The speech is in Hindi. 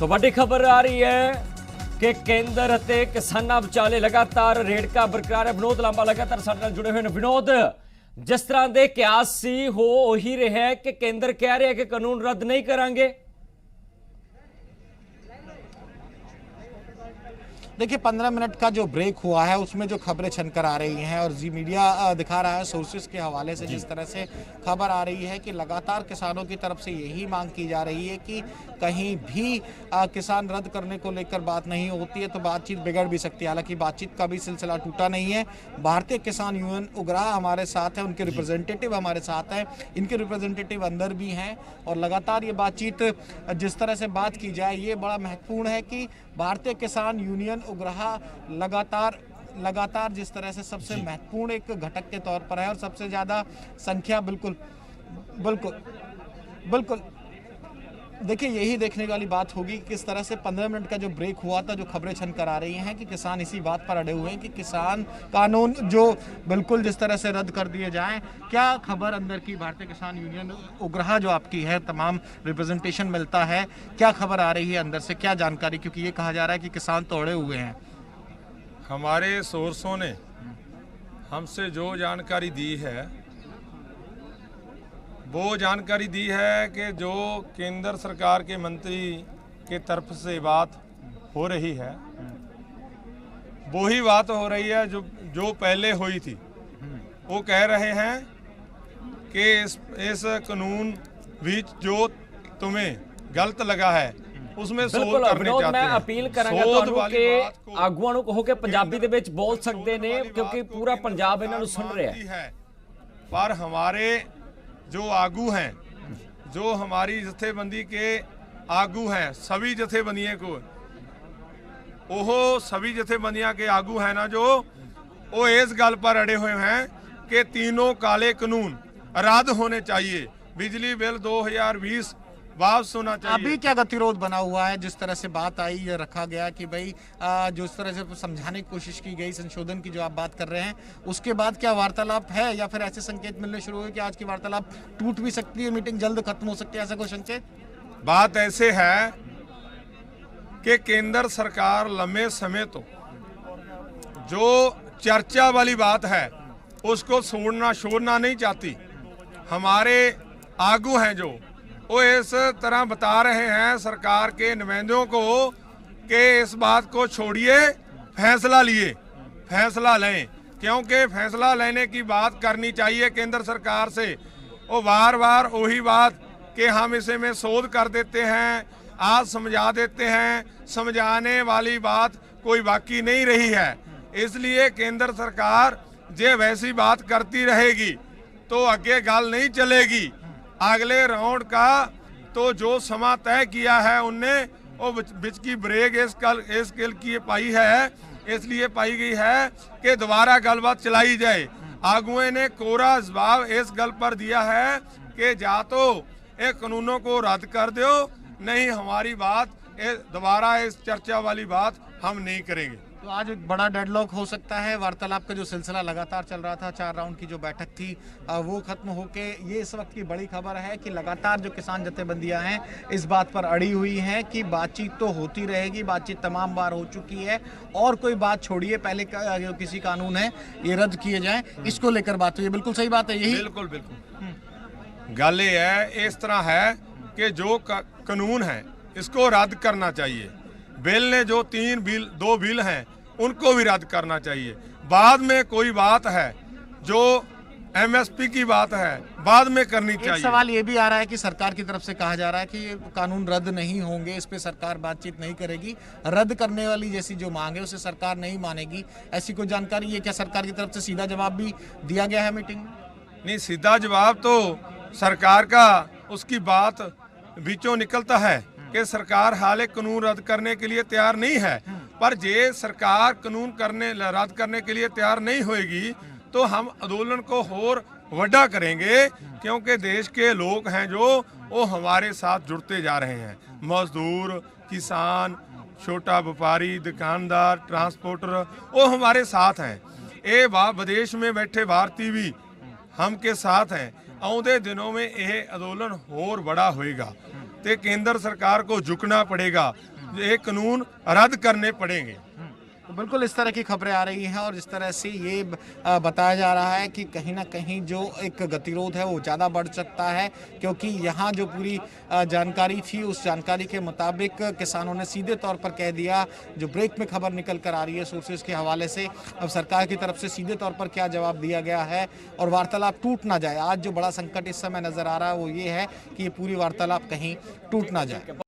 तो बड़ी खबर आ रही है कि केंद्र ਅਤੇ ਕਿਸਾਨਾਂ ਵਿਚਾਲੇ लगातार ਰੇੜਕਾ ਬਰਕਰਾਰ है। विनोद लांबा लगातार ਸਾਡੇ ਨਾਲ जुड़े हुए हैं। विनोद, जिस तरह के क्यास सी हो ही रहा है कि केंद्र कह रहे हैं कि कानून रद्द नहीं करांगे। देखिए 15 मिनट का जो ब्रेक हुआ है उसमें जो खबरें छनकर आ रही हैं और जी मीडिया दिखा रहा है सोर्सेस के हवाले से जिस तरह से खबर आ रही है कि लगातार किसानों की तरफ से यही मांग की जा रही है कि कहीं भी किसान रद्द करने को लेकर बात नहीं होती है तो बातचीत बिगड़ भी सकती है। हालांकि बातचीत का भी सिलसिला टूटा नहीं है। भारतीय किसान यूनियन उग्राह हमारे साथ है, उनके रिप्रेजेंटेटिव हमारे साथ हैं, इनके रिप्रेजेंटेटिव अंदर भी हैं और लगातार ये बातचीत जिस तरह से बात की जाए ये बड़ा महत्वपूर्ण है कि भारतीय किसान यूनियन उग्राह लगातार जिस तरह से सबसे महत्वपूर्ण एक घटक के तौर पर है और सबसे ज़्यादा संख्या बिल्कुल देखिए यही देखने वाली बात होगी किस तरह से 15 मिनट का जो ब्रेक हुआ था, जो खबरें छनकर आ रही हैं कि किसान इसी बात पर अड़े हुए हैं कि किसान कानून जो बिल्कुल जिस तरह से रद्द कर दिए जाएं। क्या खबर अंदर की भारतीय किसान यूनियन उग्राह जो आपकी है, तमाम रिप्रेजेंटेशन मिलता है, क्या खबर आ रही है अंदर से, क्या जानकारी, क्योंकि ये कहा जा रहा है कि किसान तो अड़े हुए हैं। हमारे सोर्सों ने हमसे जो जानकारी दी है वो जानकारी दी है कि जो केंद्र सरकार के मंत्री के तरफ से बात हो रही है वही बात हो रही है जो पहले हुई थी। वो कह रहे हैं कि इस कानून भी जो तुम्हें गलत लगा है उसमें सोध करने चाहते हैं। मैं अपील करांगा ਤੁਹਾਨੂੰ ਕਿ ਆਗੂਆਂ ਨੂੰ ਕਹੋ ਕਿ ਪੰਜਾਬੀ ਦੇ ਵਿੱਚ बोल सकते ने क्योंकि पूरा पंजाब इन्हां ਨੂੰ सुन रहा है। पर हमारे जो आगू हैं, जो हमारी जथेबंदी के आगू हैं, सभी जथेबंदियों को ओहो सभी जथेबंदियां के आगू हैं ना जो वो इस गल पर अड़े हुए हैं कि तीनों काले कानून रद्द होने चाहिए। बिजली बिल 2020 वापस होना चाहिए। अभी क्या गतिरोध बना हुआ है? जिस तरह से बात आई या रखा गया कि भाई जो इस तरह से समझाने की कोशिश की गई, संशोधन की जो आप बात कर रहे हैं, उसके बाद क्या वार्तालाप है या फिर ऐसे संकेत मिलने शुरू हुए कि आज की वार्तालाप टूट भी सकती है, मीटिंग जल्द खत्म हो सकती है, ऐसा कोई संकेत? बात ऐसे है कि केंद्र सरकार लंबे समय तो जो चर्चा वाली बात है उसको छोड़ना नहीं चाहती। हमारे आगू हैं जो वो इस तरह बता रहे हैं सरकार के नुमाइंदों को कि इस बात को छोड़िए, फैसला लें, क्योंकि फैसला लेने की बात करनी चाहिए केंद्र सरकार से। वो बार वही बात कि हम इसे में शोध कर देते हैं, आज समझा देते हैं, समझाने वाली बात कोई बाकी नहीं रही है। इसलिए केंद्र सरकार जे वैसी बात करती रहेगी तो आगे गल नहीं चलेगी। अगले राउंड का तो जो समा तय किया है उनने वो बिच की ब्रेक इस गल की पाई है, इसलिए पाई गई है कि दोबारा गलबात चलाई जाए। आगुओं ने कोरा जवाब इस गल पर दिया है कि या तो ये कानूनों को रद्द कर दो, नहीं हमारी बात दोबारा इस चर्चा वाली बात हम नहीं करेंगे। तो आज एक बड़ा डेडलॉक हो सकता है। वार्तालाप का जो सिलसिला लगातार चल रहा था, 4 राउंड की जो बैठक थी वो खत्म होके ये इस वक्त की बड़ी खबर है कि लगातार जो किसान जथेबंदियां हैं इस बात पर अड़ी हुई हैं कि बातचीत तो होती रहेगी, बातचीत तमाम बार हो चुकी है और कोई बात छोड़िए, पहले किसी कानून है ये रद्द किए जाएं, इसको लेकर बात हुई है। बिल्कुल सही बात है यही। बिल्कुल गल ये है, इस तरह है कि जो कानून है इसको रद्द करना चाहिए। बिल ने जो 2 बिल हैं उनको भी रद्द करना चाहिए। बाद में कोई बात है जो एमएसपी की बात है बाद में करनी चाहिए। एक सवाल ये भी आ रहा है कि सरकार की तरफ से कहा जा रहा है कि ये कानून रद्द नहीं होंगे, इस पे सरकार बातचीत नहीं करेगी, रद्द करने वाली जैसी जो मांग है उसे सरकार नहीं मानेगी, ऐसी कोई जानकारी है क्या? सरकार की तरफ से सीधा जवाब भी दिया गया है मीटिंग में? नहीं, सीधा जवाब तो सरकार का उसकी बात बीचों निकलता है कि सरकार हाल कानून रद्द करने के लिए तैयार नहीं है। पर जे सरकार कानून रद्द करने के लिए तैयार नहीं होएगी तो हम आंदोलन को और वड्डा करेंगे, क्योंकि देश के लोग हैं जो वो हमारे साथ जुड़ते जा रहे हैं। मजदूर, किसान, छोटा व्यापारी, दुकानदार, ट्रांसपोर्टर वो हमारे साथ हैं। ये विदेश में बैठे भारतीय भी हम के साथ हैं। आउंदे दिनों में यह आंदोलन होर बड़ा होएगा। तो केंद्र सरकार को झुकना पड़ेगा, ये कानून रद्द करने पड़ेंगे। तो बिल्कुल इस तरह की खबरें आ रही हैं और जिस तरह से ये बताया जा रहा है कि कहीं ना कहीं जो एक गतिरोध है वो ज़्यादा बढ़ सकता है, क्योंकि यहाँ जो पूरी जानकारी थी उस जानकारी के मुताबिक किसानों ने सीधे तौर पर कह दिया, जो ब्रेक में खबर निकल कर आ रही है सोर्सेज के हवाले से, अब सरकार की तरफ से सीधे तौर पर क्या जवाब दिया गया है और वार्तालाप टूट ना जाए। आज जो बड़ा संकट इस समय नज़र आ रहा है वो ये है कि ये पूरी वार्तालाप कहीं टूट ना जाए।